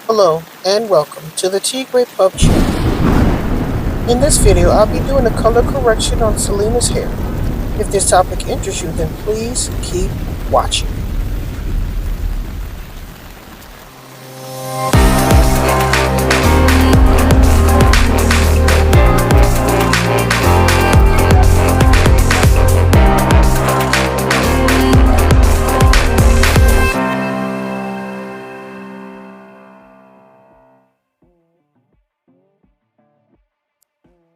Hello and welcome to the TigrePup channel. In this video, I'll be doing a color correction on Selena's hair. If this topic interests you, then please keep watching.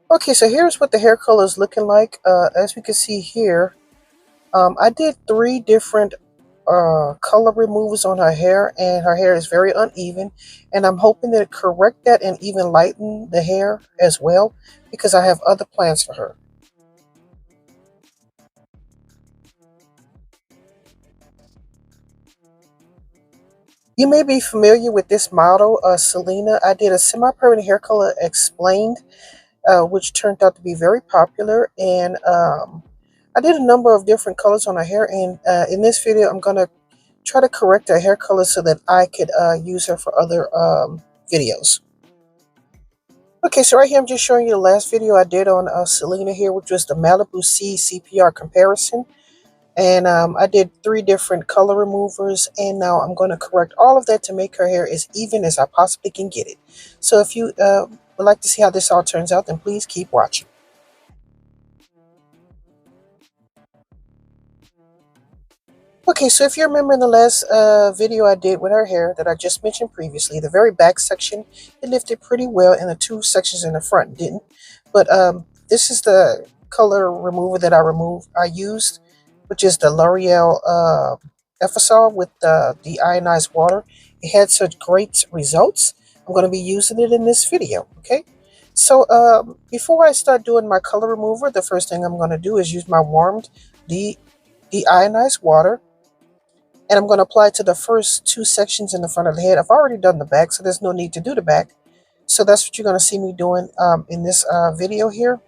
Okay, so here's what the hair color is looking like. As we can see here, I did three different color removers on her hair, and her hair is very uneven, and I'm hoping to correct that and even lighten the hair as well, because I have other plans for her. You may be familiar with this model, Selena. I did a semi-permanent hair color explained, which turned out to be very popular, and I did a number of different colors on her hair, and in this video I'm going to try to correct her hair color so that I could use her for other videos. Okay, so right here I'm just showing you the last video I did on Selena here, which was the Malibu C CPR comparison. And I did three different color removers, and now I'm going to correct all of that to make her hair as even as I possibly can get it. So if you would like to see how this all turns out, then please keep watching. Okay, so if you remember in the last video I did with her hair that I just mentioned previously, the very back section, it lifted pretty well, and the two sections in the front didn't. But this is the color remover that I used, which is the L'Oreal Effusol with the ionized water. It had such great results. I'm going to be using it in this video, okay? So before I start doing my color remover, the first thing I'm going to do is use my warmed deionized water, and I'm going to apply it to the first two sections in the front of the head. I've already done the back, so there's no need to do the back. So that's what you're going to see me doing in this video here.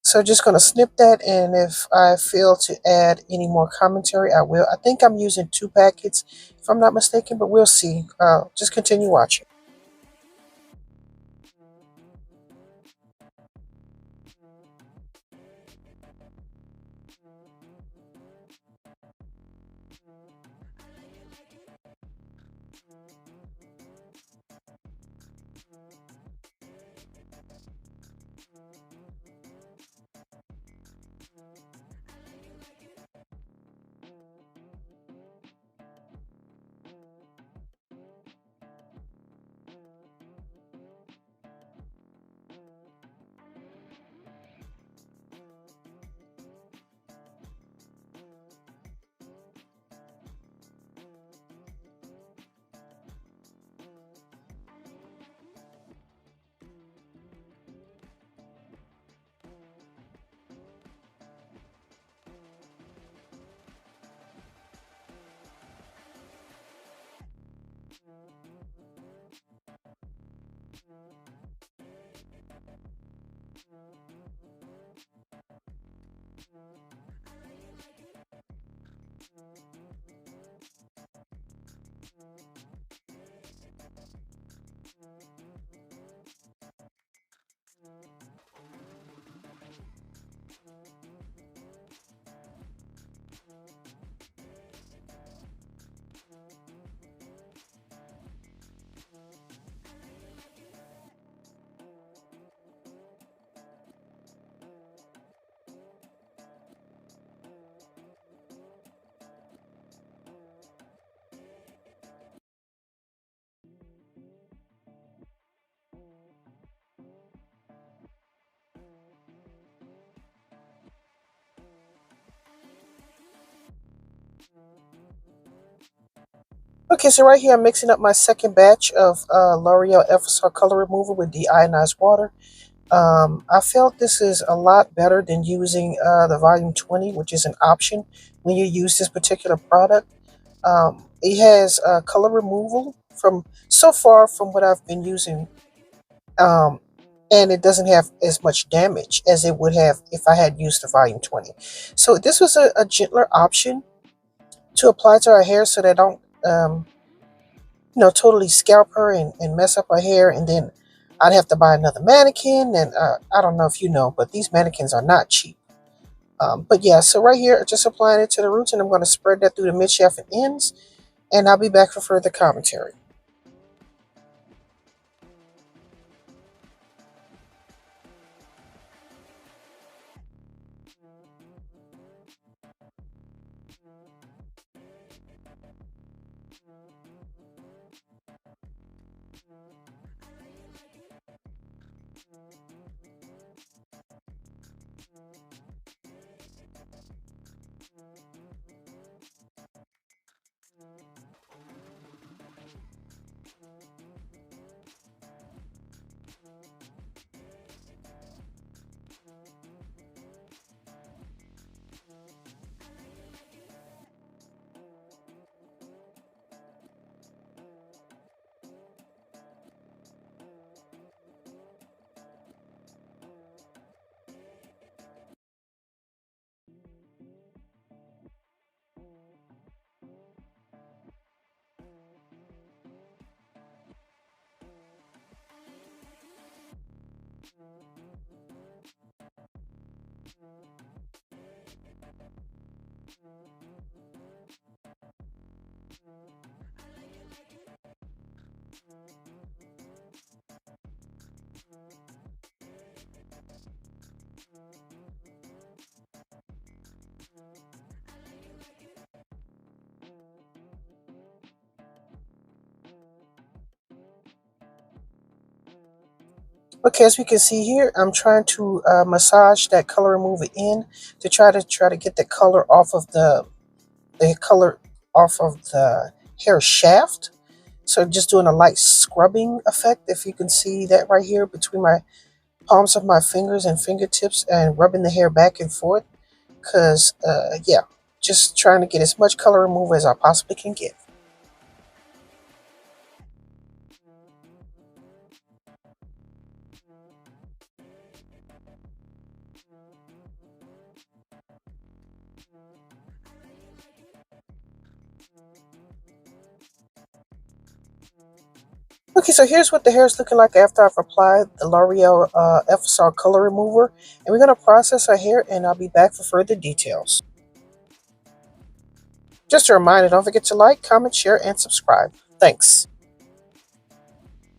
So just going to snip that, and if I feel to add any more commentary, I will. I think I'm using 2 packets, if I'm not mistaken, but we'll see. Just continue watching. Okay, so right here I'm mixing up my second batch of L'Oreal Effusol color remover with deionized water. I felt this is a lot better than using the volume 20, which is an option when you use this particular product. It has color removal from so far from what I've been using, um, and it doesn't have as much damage as it would have if I had used the volume 20. So this was a gentler option to apply to our hair so that don't totally scalp her and mess up her hair, and then I'd have to buy another mannequin. And I don't know if you know, but these mannequins are not cheap. But yeah, so right here, just applying it to the roots, and I'm going to spread that through the mid shaft and ends, and I'll be back for further commentary. Okay, as we can see here, I'm trying to massage that color remover in to try to get the color off of the hair shaft. So just doing a light scrubbing effect, if you can see that right here between my palms of my fingers and fingertips, and rubbing the hair back and forth. Because yeah, just trying to get as much color remover as I possibly can get. Okay, so here's what the hair is looking like after I've applied the L'Oreal FSR color remover. And we're going to process our hair, and I'll be back for further details. Just a reminder, don't forget to like, comment, share, and subscribe. Thanks.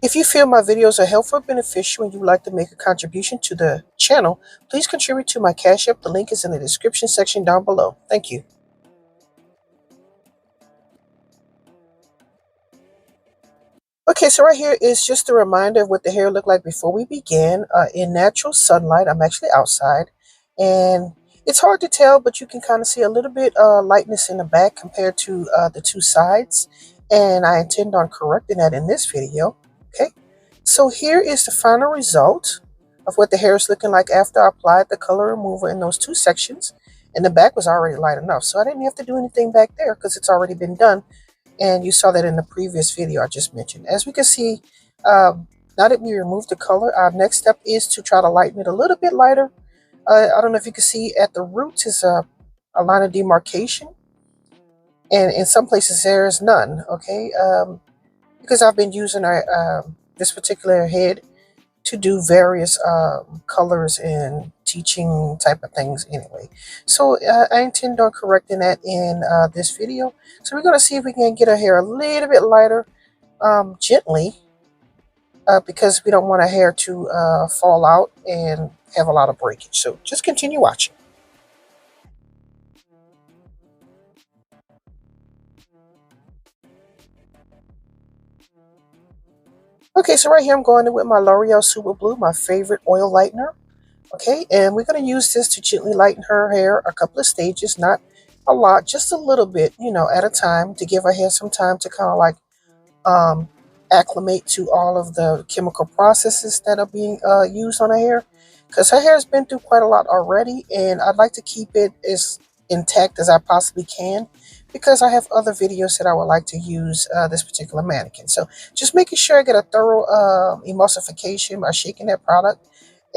If you feel my videos are helpful or beneficial and you would like to make a contribution to the channel, please contribute to my Cash App. The link is in the description section down below. Thank you. Okay, so right here is just a reminder of what the hair looked like before we began. In natural sunlight, I'm actually outside, and it's hard to tell, but you can kind of see a little bit lightness in the back compared to the two sides, and I intend on correcting that in this video. Okay, so here is the final result of what the hair is looking like after I applied the color remover in those two sections, and the back was already light enough, so I didn't have to do anything back there because it's already been done. And you saw that in the previous video I just mentioned. As we can see, now that we removed the color, our next step is to try to lighten it a little bit lighter. I don't know if you can see at the roots is a line of demarcation, and in some places there is none. Okay, because I've been using this particular head to do various colors and teaching type of things anyway. So I intend on correcting that in this video. So we're going to see if we can get our hair a little bit lighter gently, because we don't want our hair to fall out and have a lot of breakage. So just continue watching. Okay, so right here I'm going in with my L'Oreal Super Blue, my favorite oil lightener. Okay, and we're going to use this to gently lighten her hair a couple of stages, not a lot, just a little bit, at a time, to give her hair some time to kind of like um, acclimate to all of the chemical processes that are being used on her hair. Because her hair has been through quite a lot already, and I'd like to keep it as intact as I possibly can, because I have other videos that I would like to use this particular mannequin. So just making sure I get a thorough emulsification by shaking that product.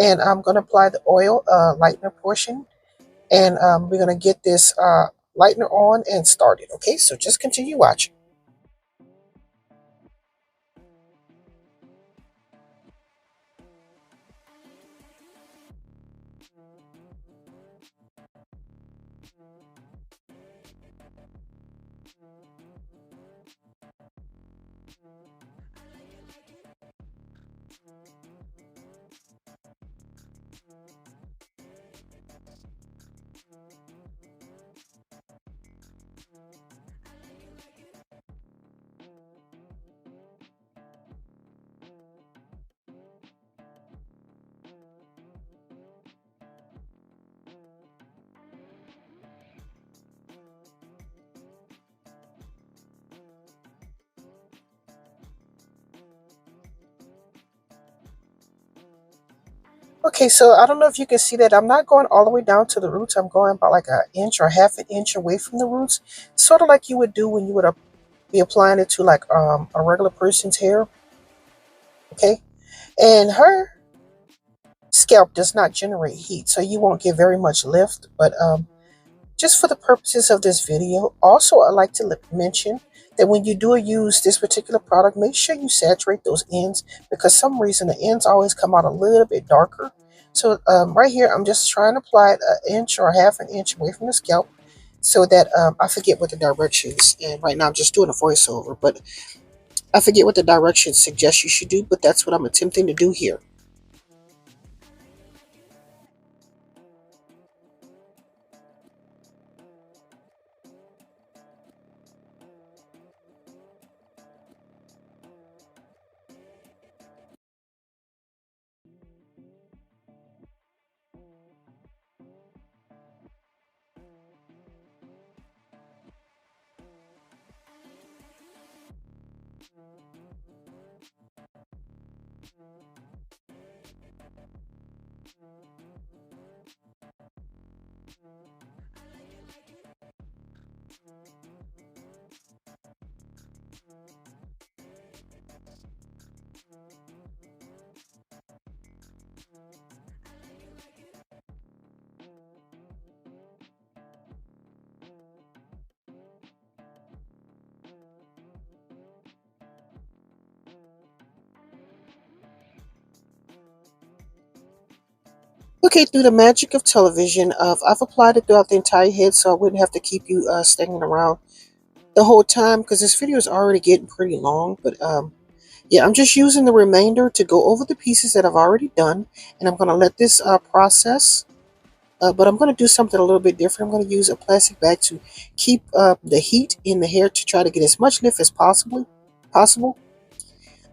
And I'm going to apply the oil lightener portion, and we're going to get this lightener on and started. Okay, so just continue watching. Okay, so I don't know if you can see that I'm not going all the way down to the roots. I'm going about like an inch or half an inch away from the roots, sort of like you would do when you would be applying it to like a regular person's hair. Okay, and her scalp does not generate heat, so you won't get very much lift. But just for the purposes of this video, also I like to mention that when you do use this particular product, make sure you saturate those ends, because some reason the ends always come out a little bit darker. So right here, I'm just trying to apply it an inch or half an inch away from the scalp so that I forget what the directions, and right now I'm just doing a voiceover, but I forget what the directions suggest you should do, but that's what I'm attempting to do here. Okay, through the magic of television, I've applied it throughout the entire head, so I wouldn't have to keep you standing around the whole time, because this video is already getting pretty long. But yeah, I'm just using the remainder to go over the pieces that I've already done, and I'm going to let this process. But I'm going to do something a little bit different. I'm going to use a plastic bag to keep the heat in the hair to try to get as much lift as possible.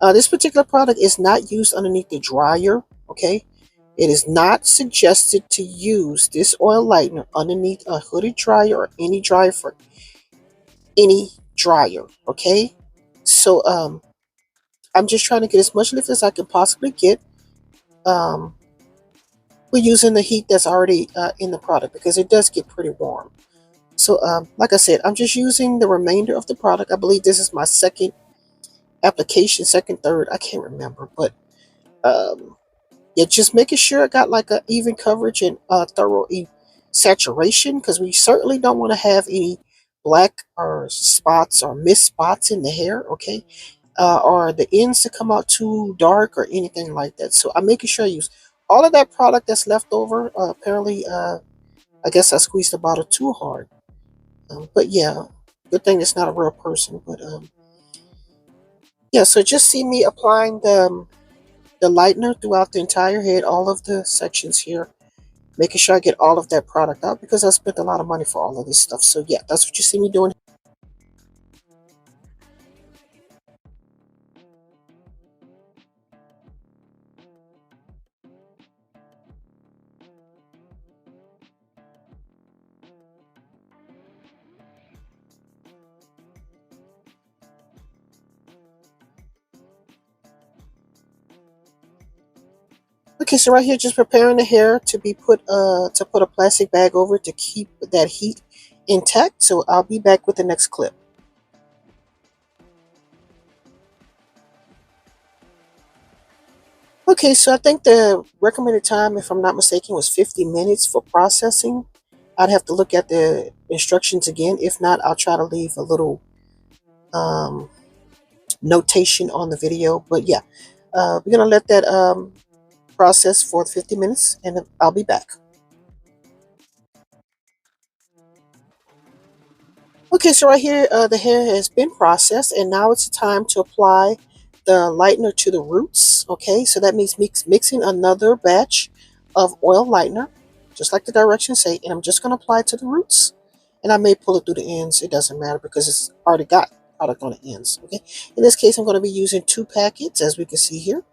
This particular product is not used underneath the dryer, okay? It is not suggested to use this oil lightener underneath a hooded dryer or any dryer for any dryer, okay? So I'm just trying to get as much lift as I can possibly get. Um, we're using the heat that's already in the product, because it does get pretty warm. So like I said, I'm just using the remainder of the product. I believe this is my second application, second, third, I can't remember, but yeah, just making sure I got like a even coverage and thorough saturation, because we certainly don't want to have any black or spots or missed spots in the hair, okay? Or the ends to come out too dark or anything like that. So I'm making sure I use all of that product that's left over. Apparently, I guess I squeezed the bottle too hard. But yeah, good thing it's not a real person. But yeah, so just see me applying the lightener throughout the entire head, all of the sections here, making sure I get all of that product out, because I spent a lot of money for all of this stuff. So yeah, that's what you see me doing. Okay, so right here, just preparing the hair to be put a plastic bag over to keep that heat intact. So I'll be back with the next clip. Okay, so I think the recommended time, if I'm not mistaken, was 50 minutes for processing. I'd have to look at the instructions again. If not, I'll try to leave a little um, notation on the video. But yeah, we're gonna let that process for 50 minutes, and I'll be back. Okay, so right here, the hair has been processed, and now it's time to apply the lightener to the roots. Okay, so that means mixing another batch of oil lightener, just like the directions say, and I'm just going to apply it to the roots. And I may pull it through the ends. It doesn't matter because it's already got product on the ends. Okay, in this case, I'm going to be using 2 packets, as we can see here.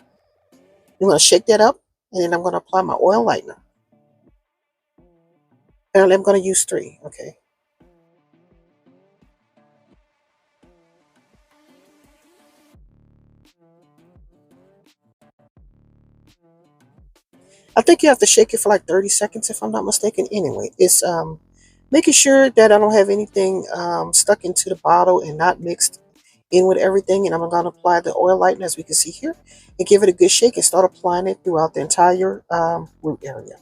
I'm going to shake that up, and then I'm going to apply my oil lightener. Apparently, I'm going to use 3. Okay. I think you have to shake it for like 30 seconds if I'm not mistaken. Anyway, it's making sure that I don't have anything stuck into the bottle and not mixed in with everything. And I'm going to apply the oil lighting as we can see here and give it a good shake and start applying it throughout the entire root area.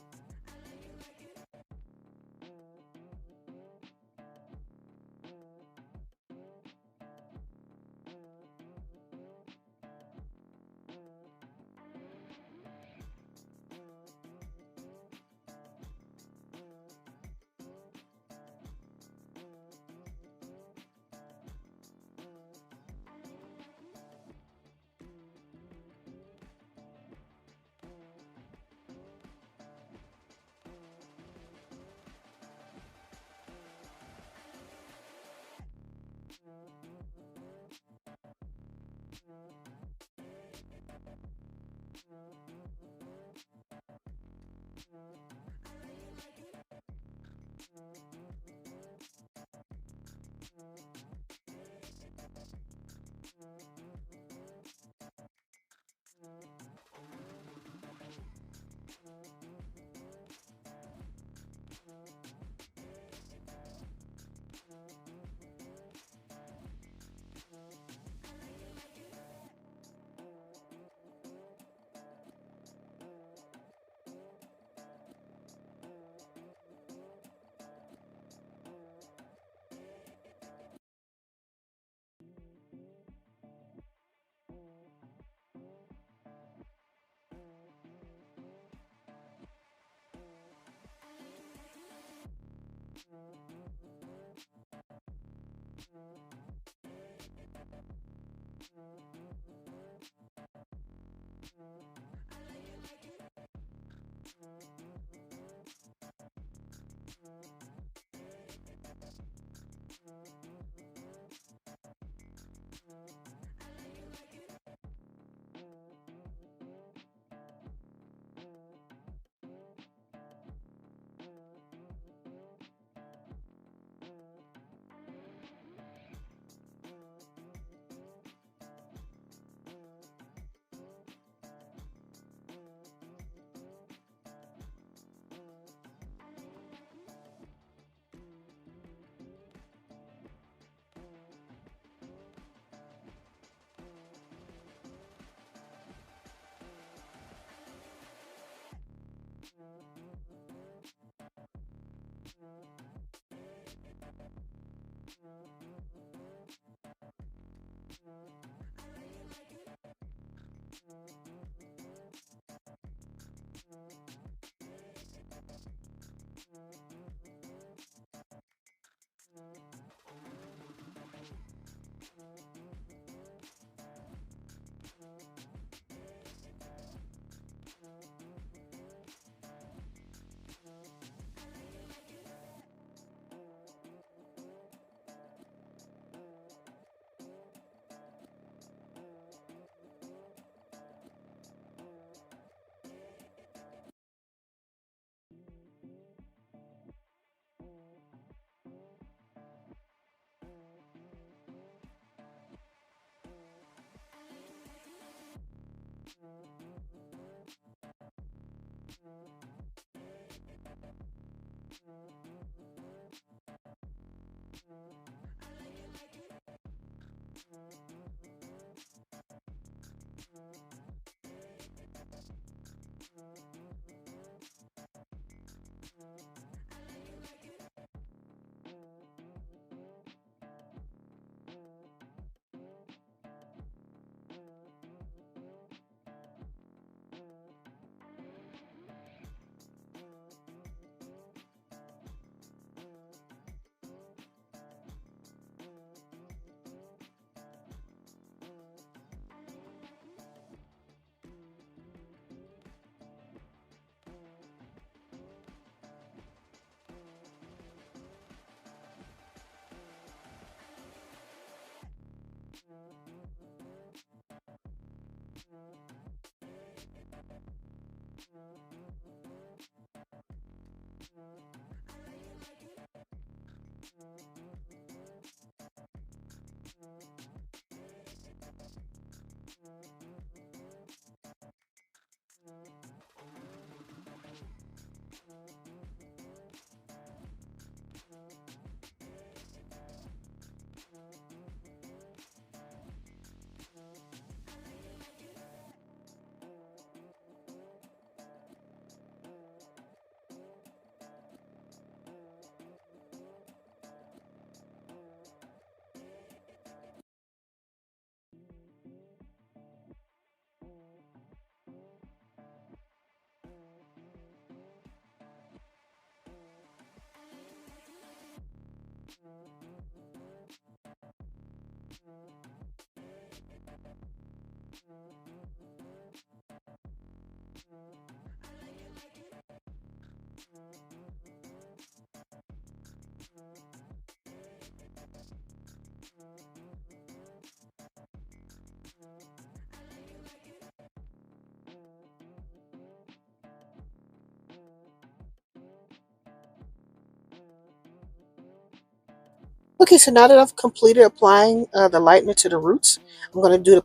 Okay, so now that I've completed applying the lightener to the roots, I'm going to do the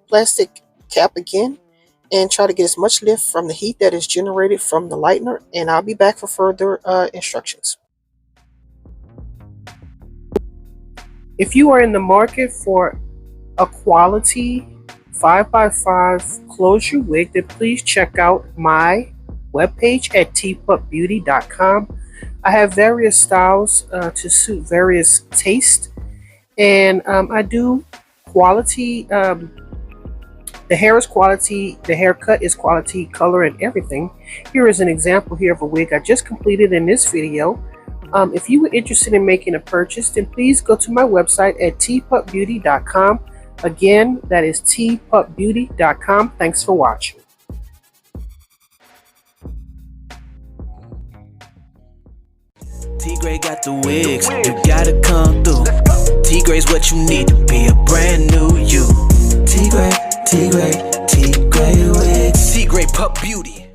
plastic cap again and try to get as much lift from the heat that is generated from the lightener, and I'll be back for further instructions. If you are in the market for a quality 5x5 closure wig, then please check out my webpage at tpupbeauty.com. I have various styles to suit various tastes, and I do quality. The hair is quality, the haircut is quality, color, and everything. Here is an example here of a wig I just completed in this video. If you were interested in making a purchase, then please go to my website at tpupbeauty.com. Again, that is tpupbeauty.com. Thanks for watching. Tigre got the wigs, you gotta come through. Tigre's what you need to be a brand new you. Tigre wigs. TigrePup Beauty.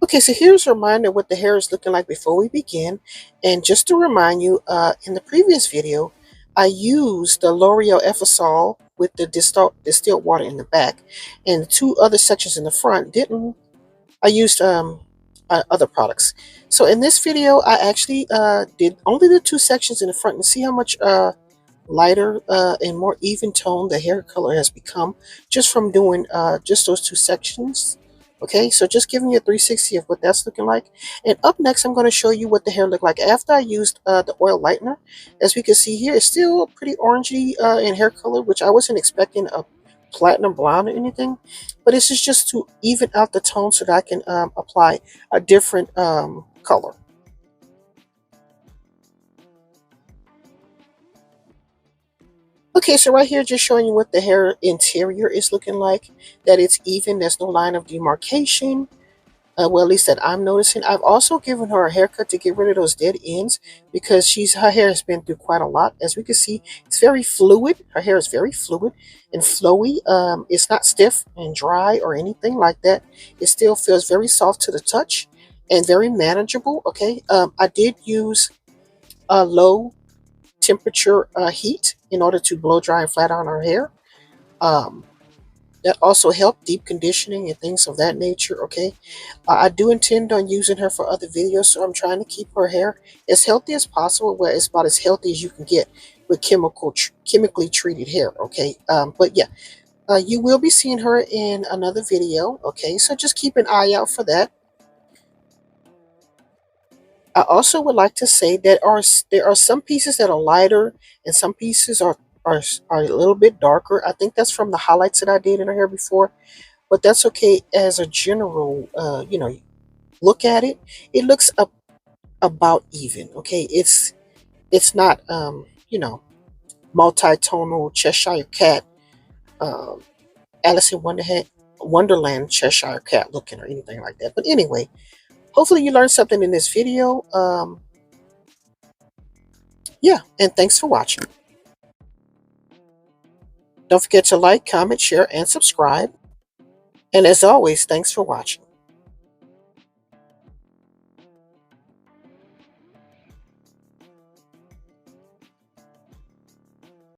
Okay, so here's a reminder what the hair is looking like before we begin. And just to remind you, in the previous video, I used the L'Oreal Effusol with the distilled water in the back, and the two other sections in the front didn't. I used other products. So in this video, I actually did only the two sections in the front, and see how much lighter and more even tone the hair color has become just from doing just those two sections. Okay, so just giving you a 360 of what that's looking like. And up next, I'm going to show you what the hair looked like after I used the oil lightener. As we can see here, it's still pretty orangey in hair color, which I wasn't expecting a platinum blonde or anything. But this is just to even out the tone so that I can apply a different color. Okay, so right here, just showing you what the hair interior is looking like. That it's even, there's no line of demarcation. Well, at least that I'm noticing. I've also given her a haircut to get rid of those dead ends because her hair has been through quite a lot. As we can see, it's very fluid. Her hair is very fluid and flowy. It's not stiff and dry or anything like that. It still feels very soft to the touch and very manageable. Okay, I did use a low temperature heat in order to blow dry and flat on her hair. That also helped deep conditioning and things of that nature. Okay, I do intend on using her for other videos, so I'm trying to keep her hair as healthy as possible, where it's about as healthy as you can get with chemically treated hair. Okay, but yeah, you will be seeing her in another video. Okay, so just keep an eye out for that. I also would like to say that there are some pieces that are lighter and some pieces are a little bit darker. I think that's from the highlights that I did in her hair before, but that's okay. As a general, look at it, it looks about even. Okay, it's not multi-tonal Cheshire cat, um, Alice in Wonderland Cheshire cat looking or anything like that. But anyway, hopefully you learned something in this video. Yeah, and thanks for watching. Don't forget to like, comment, share, and subscribe. And as always, thanks for watching.